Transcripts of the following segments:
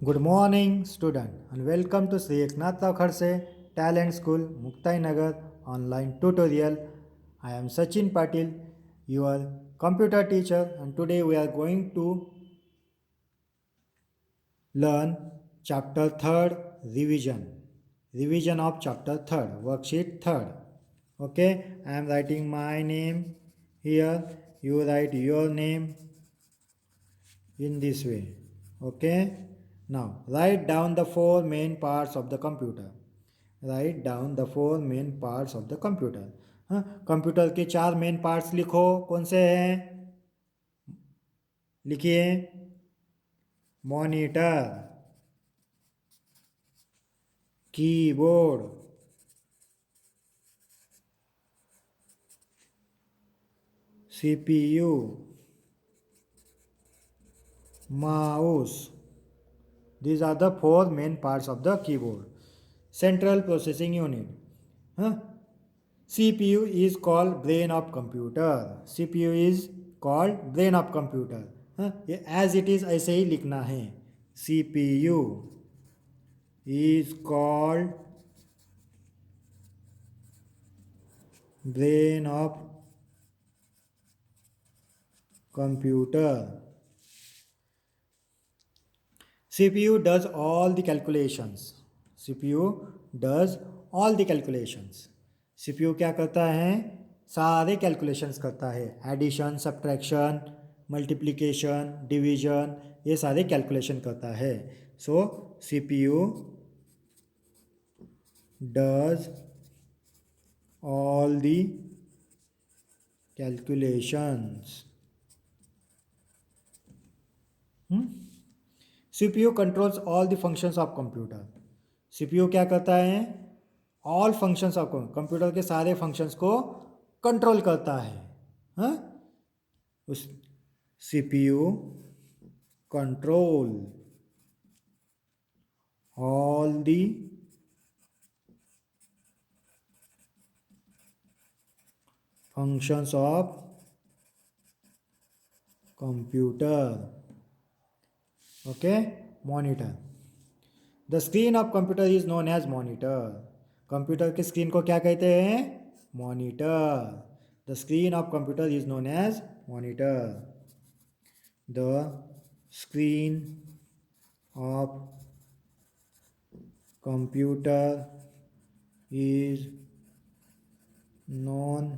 Good morning, student, and welcome to Sri Eknath Kharse Talent School, Muktai Nagar online tutorial. I am Sachin Patil, your computer teacher, and today we are going to learn chapter 3rd revision of chapter 3rd, worksheet 3rd. Okay, I am writing my name here. You write your name in this way. Okay, now write down the four main parts of the computer. Write down the four main parts of the computer. हाँ, computer के चार main parts लिखो, कौन से हैं? लिखिए। Monitor, keyboard, CPU, mouse. These are the four main parts of the keyboard. Central processing unit. Huh? CPU is called brain of computer. CPU is called brain of computer. हाँ, ये as it is ऐसे ही लिखना है. CPU is called brain of computer. CPU does all the calculations. CPU does all the calculations. CPU क्या करता है? सारे calculations करता है. एडिशन, सब्ट्रैक्शन, मल्टीप्लिकेशन, डिवीजन, ये सारे कैलकुलेशन करता है. सो CPU does all the calculations. CPU controls all the functions of computer. CPU क्या करता है? ऑल फंक्शंस ऑफ कंप्यूटर के सारे फंक्शंस को कंट्रोल करता है. हाँ, उस CPU control all the functions of computer. Okay, monitor. The screen of computer is known as monitor. Computer के स्क्रीन को क्या कहते हैं? Monitor. The screen of computer is known as monitor. The screen of computer is known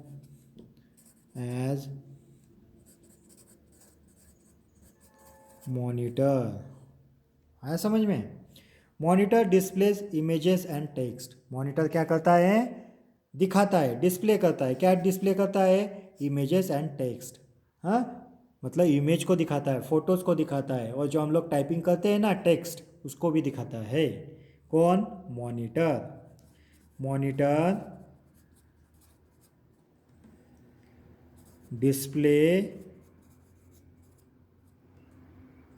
as monitor. आया समझ में? Monitor displays images and text. Monitor क्या करता है? दिखाता है, डिस्प्ले करता है. क्या डिस्प्ले करता है? Images and text. हाँ, मतलब इमेज को दिखाता है, फोटोज़ को दिखाता है, और जो हम लोग टाइपिंग करते हैं ना, टेक्स्ट, उसको भी दिखाता है. कौन? Monitor. Monitor display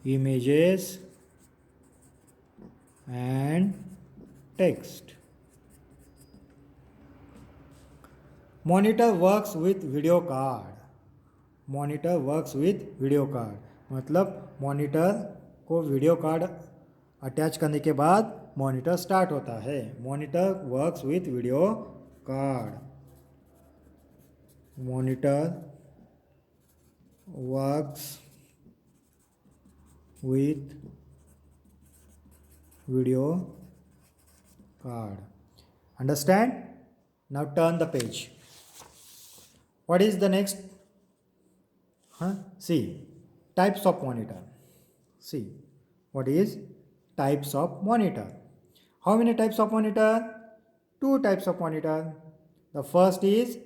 images and text. Monitor works with video card. Monitor works with video card. मतलब मॉनिटर को वीडियो कार्ड अटैच करने के बाद मॉनिटर स्टार्ट होता है. Monitor works with video card. Monitor works with video card. Understand? Now turn the page. What is the next? See, types of monitor. See, what is types of monitor? How many types of monitor? Two types of monitor. The first is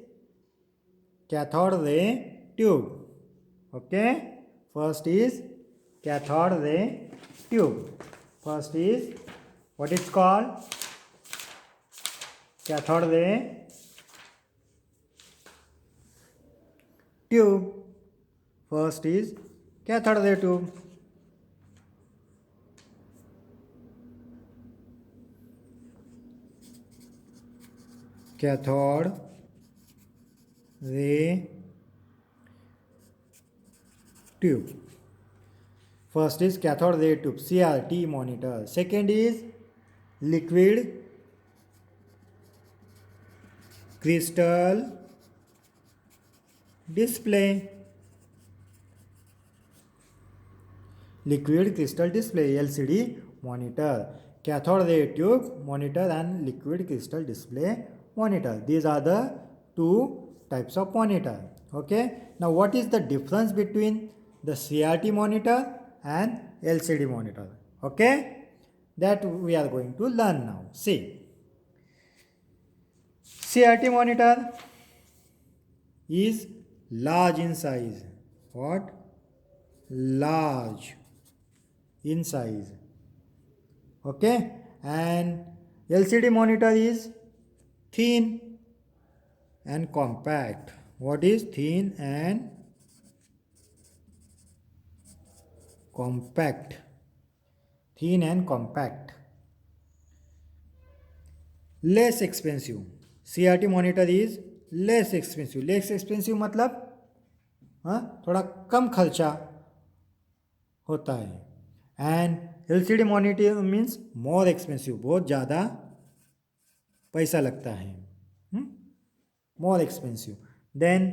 cathode ray tube. Okay, first is cathode ray tube. First is what it's called? Cathode ray tube. First is cathode ray tube. Cathode ray tube. First is cathode ray tube, CRT monitor. Second is liquid crystal display. Liquid crystal display, LCD monitor. Cathode ray tube monitor and liquid crystal display monitor. These are the two types of monitor. Okay. Now what is the difference between the CRT monitor and LCD monitor? Okay. That we are going to learn now. See. CRT monitor is large in size. What? Large in size. Okay. And LCD monitor is thin and compact. What is thin and compact? Thin and compact. Less expensive. CRT monitor is less expensive. Less expensive मतलब थोड़ा कम खर्चा होता है. And LCD monitor means more expensive, बहुत ज़्यादा पैसा लगता है, more expensive. Then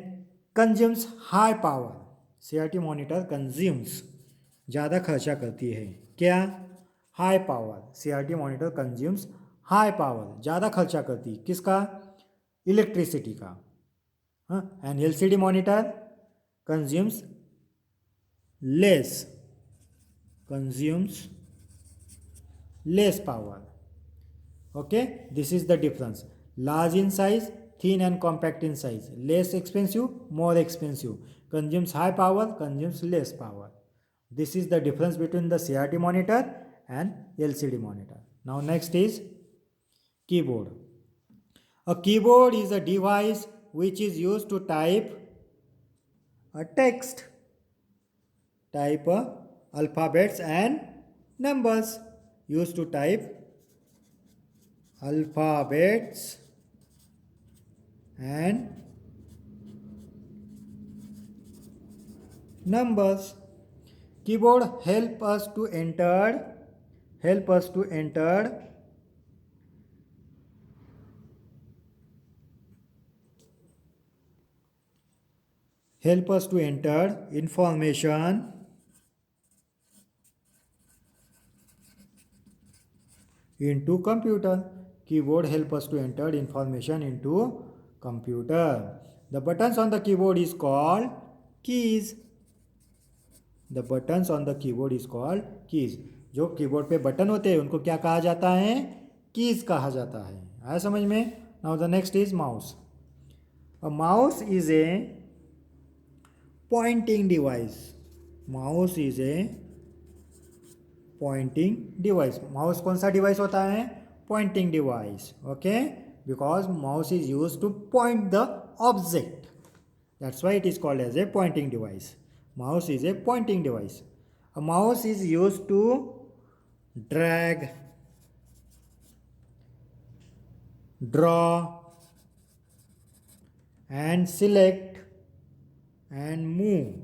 consumes high power. CRT monitor consumes ज़्यादा खर्चा करती है. क्या? High power. CRT monitor consumes high power, ज़्यादा खर्चा करती. किसका? इलेक्ट्रिसिटी का. एंड LCD monitor consumes less power. Okay, this is the difference. Large in size, thin and compact in size. Less expensive, more expensive. Consumes high power, consumes less power. This is the difference between the CRT monitor and LCD monitor. Now next is keyboard. A keyboard is a device which is used to type a text. Type alphabets and numbers. Used to type alphabets and numbers. Keyboard help us to enter information into computer. Keyboard help us to enter information into computer. The buttons on the keyboard is called keys. The buttons on the keyboard is called keys. जो keyboard पे button होते हैं उनको क्या कहा जाता है? Keys कहा जाता है. आया समझ में? Now the next is mouse. A mouse is a pointing device. Mouse is a pointing device. Mouse कौन सा डिवाइस होता है? Pointing device. Okay, because mouse is used to point the object. That's why it is called as a pointing device. Mouse is a pointing device. A mouse is used to drag, draw, and select and move.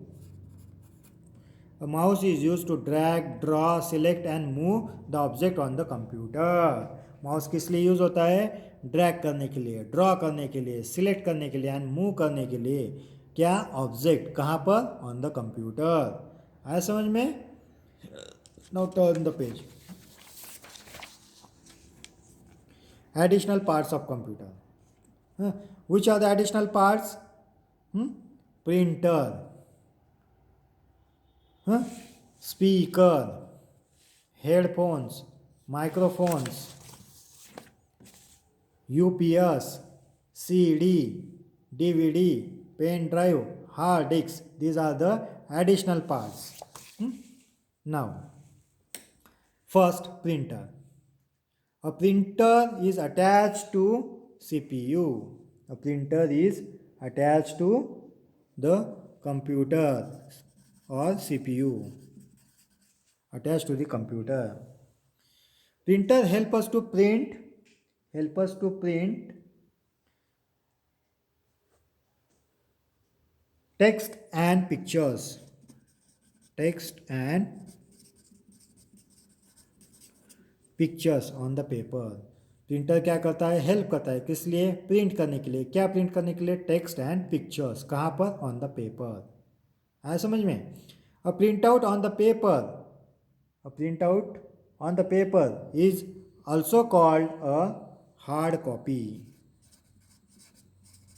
A mouse is used to drag, draw, select and move the object on the computer. Mouse किस लिए use होता है? Drag करने के लिए, draw करने के लिए, सिलेक्ट करने के लिए एंड मूव करने के लिए. क्या? ऑब्जेक्ट. कहाँ पर? On the computer. आया समझ में? Now turn the page. Additional parts of computer. Which are the additional parts? Printer, speaker, headphones, microphones, UPS, CD, DVD, pen drive, hard disk. These are the additional parts. Now, first, printer. A printer is attached to CPU. A printer is attached to the computer or CPU. Attached to the computer. Printer help us to print. Text and pictures. Pictures on the paper. Printer क्या करता है, help करता है किस लिए, print करने के लिए। क्या प्रिंट करने के लिए, टेक्स्ट एंड पिक्चर्स। कहाँ पर, ऑन द पेपर। आया समझ में। A print out on the paper, a print out on the paper is also called a hard copy.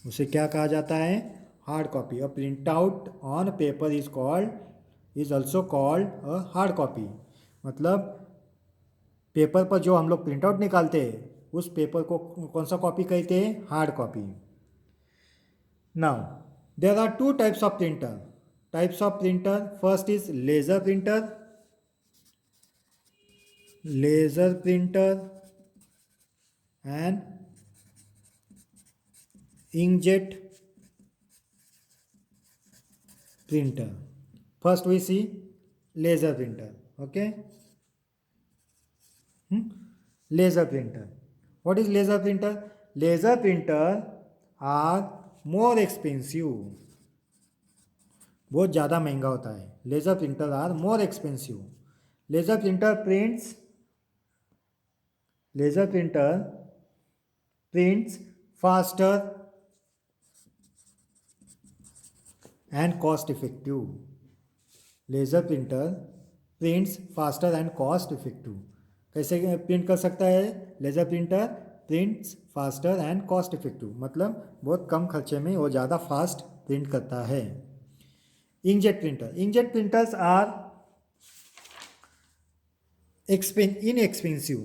उसे क्या कहा जाता है, hard copy. A print out on paper is also called a hard copy. मतलब paper पर जो हम लोग प्रिंट आउट निकालते हैं उस पेपर को कौन सा कॉपी कहते हैं, hard copy. Now there are two types of printer. Types of printer, first is laser printer, laser printer and inkjet printer. First we see laser printer. Okay. Laser printer. What is laser printer? Laser printer are more expensive. बहुत ज़्यादा महंगा होता है। Laser printer are more expensive. Laser printer prints, laser printer prints faster and cost effective. Laser printer prints faster and cost effective. कैसे print कर सकता है laser printer, prints faster and cost effective, मतलब बहुत कम खर्चे में वो ज़्यादा फास्ट प्रिंट करता है। Inkjet printer, inkjet printers are inexpensive.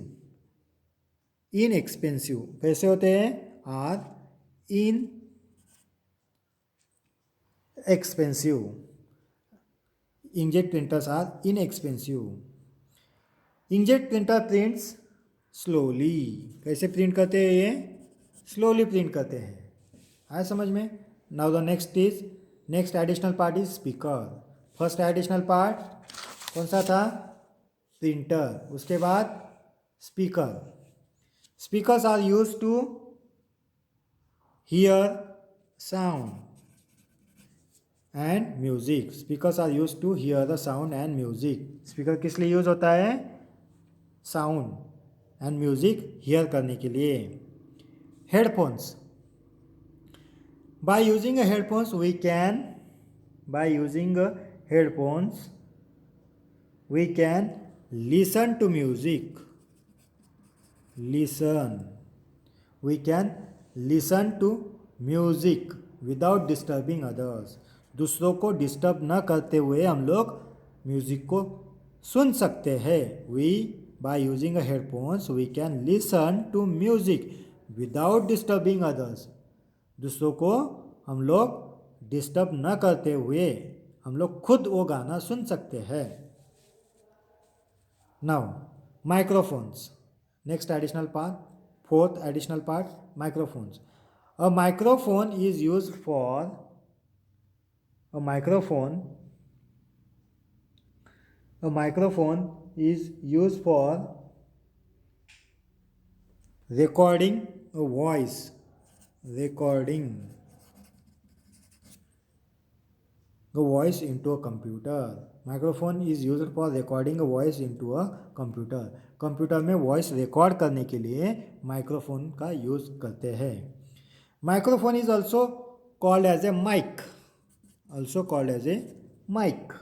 Inexpensive कैसे होते हैं, are in expensive. Inkjet printers are inexpensive. Inkjet printer prints slowly. कैसे प्रिंट करते हैं ये, स्लोली प्रिंट करते हैं। आया समझ में। Now the next additional part is speaker. First additional part कौन सा था, प्रिंटर, उसके बाद speaker. Speakers are use to hear sound and music. Speakers are use to hear the sound and music. Speaker किस लिए यूज होता है, sound and music here करने के लिए। Headphones, by using headphones we can, by using headphones we can listen to music. Listen, we can listen to music without disturbing others. दूसरों को disturb न करते हुए हम लोग म्यूजिक को सुन सकते हैं। We by using headphones we can listen to music without disturbing others. दूसरों को हम लोग डिस्टर्ब न करते हुए हम लोग खुद वो गाना सुन सकते हैं। Now microphones, next additional part, fourth additional part, microphones. A microphone is use for, a microphone is used for recording a voice, recording the voice into a computer. Microphone is used for recording a voice into a computer. Computer में voice record करने के लिए microphone का use करते हैं। Microphone is also called as a mike, also called as a mic.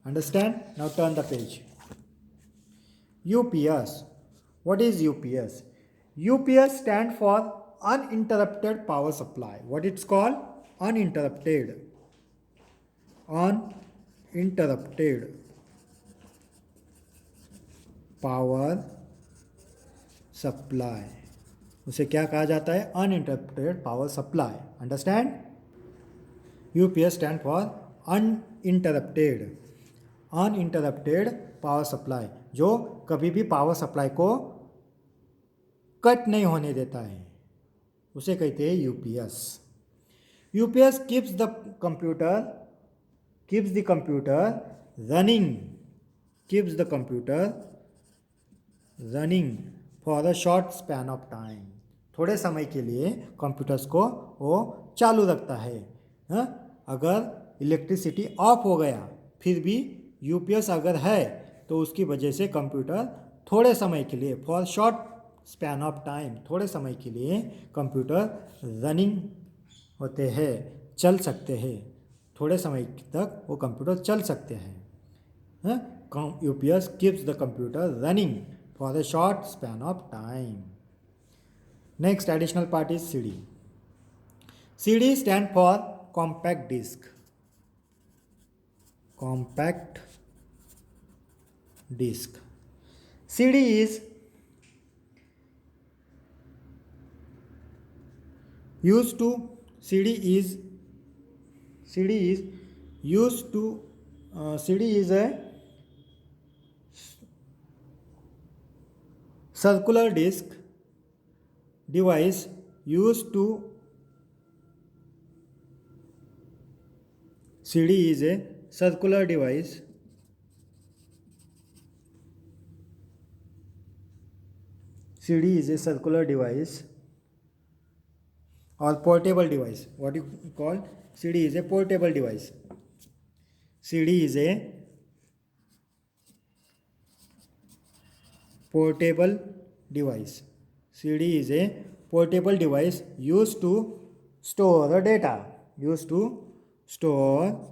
Understand? Now turn the page. UPS. What is UPS? UPS stand for uninterrupted power supply. What it's called? Uninterrupted. Uninterrupted power supply. उसे क्या कहा जाता है, uninterrupted power supply. Understand? UPS stand for uninterrupted, uninterrupted power supply, जो कभी भी power supply को cut नहीं होने देता है, उसे कहते हैं UPS. UPS keeps the computer running, keeps the computer running for a short span of time. थोड़े समय के लिए कंप्यूटर्स को वो चालू रखता है। अगर इलेक्ट्रिसिटी ऑफ हो गया फिर भी यूपीएस अगर है तो उसकी वजह से कंप्यूटर थोड़े समय के लिए, for short span of time, थोड़े समय के लिए कंप्यूटर रनिंग होते हैं, चल सकते हैं, थोड़े समय तक वो कंप्यूटर चल सकते हैं। UPS keeps the computer running for a short span of time. Next additional part is CD. CD stand for compact disk, compact disk. CD is used to CD is used to CD is a circular disk device used to CD is a circular device CD is a circular device or portable device. What you call CD is a portable device. CD is a portable device. CD is a portable device used to store the data. Used to store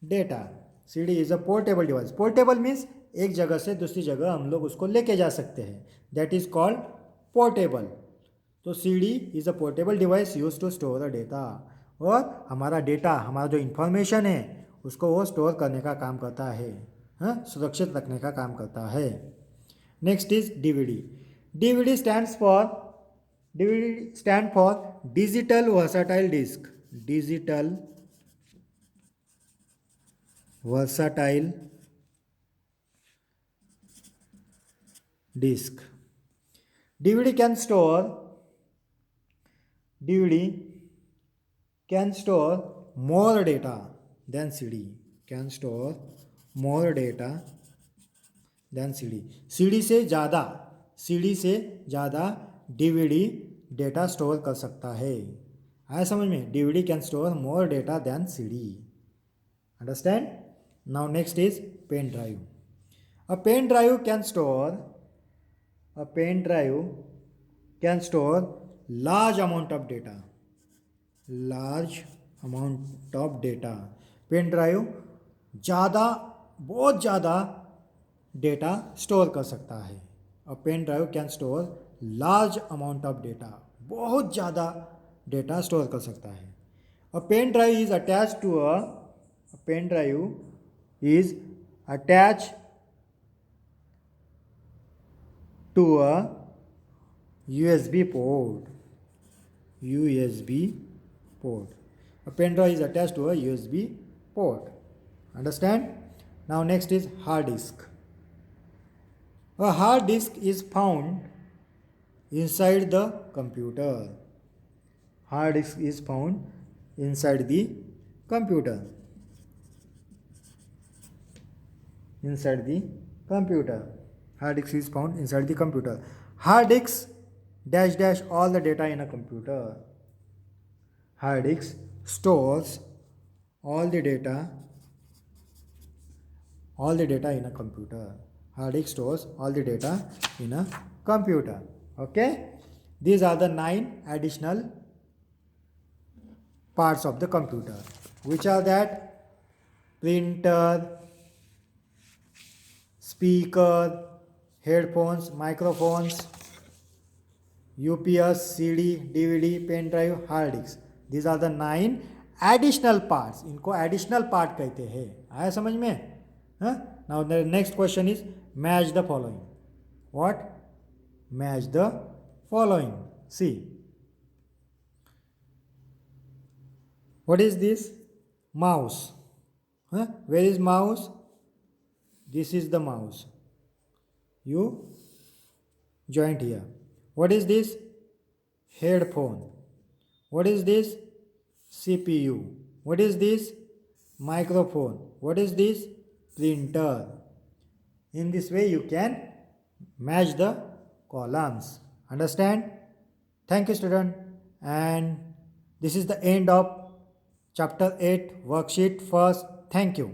data. CD is a portable device. Portable means एक जगह से दूसरी जगह हम लोग उसको लेके जा सकते हैं. That is called portable. तो CD is a portable device used to store the data. और हमारा डेटा, हमारा जो इंफॉर्मेशन है उसको वो स्टोर करने का काम करता है, हाँ, सुरक्षित रखने का काम करता है. Next is DVD. DVD stands for digital versatile disk. Digital versatile disk. DVD can store more data than CD. Can store more data than CD. CD से ज़्यादा DVD डेटा स्टोर कर सकता है. आया समझ में? DVD can store more data than CD. Understand? Now next is pen drive. A pen drive can store large amount of data. Pen drive बहुत ज़्यादा डेटा स्टोर कर सकता है. A pen drive can store large amount of data. बहुत ज़्यादा data store कर सकता है. A pen drive is attached to a USB port. A pen drive is attached to a USB port. Understand? Now next is hard disk. A hard disk is found inside the computer. Hard disk is found inside the computer. Hard disk is found inside the computer. Hard disk dash all the data in a computer. Hard disk stores all the data in a computer. Hard disk stores all the data in a computer. Okay? These are the 9 additional parts of the computer. Which are that? Printer, speaker, headphones, microphones, UPS, CD, DVD, pen drive, hard disk. These are the 9 additional parts. इनको additional part कहते हैं. आया समझ में? हाँ? Now the next question is match the following. What? Match the following. See. What is this? Mouse. Huh? Where is mouse? This is the mouse. You joint here. What is this? Headphone. What is this? CPU. What is this? Microphone. What is this? Printer. In this way you can match the columns. Understand? Thank you, student. And this is the end of chapter 8 worksheet first. Thank you.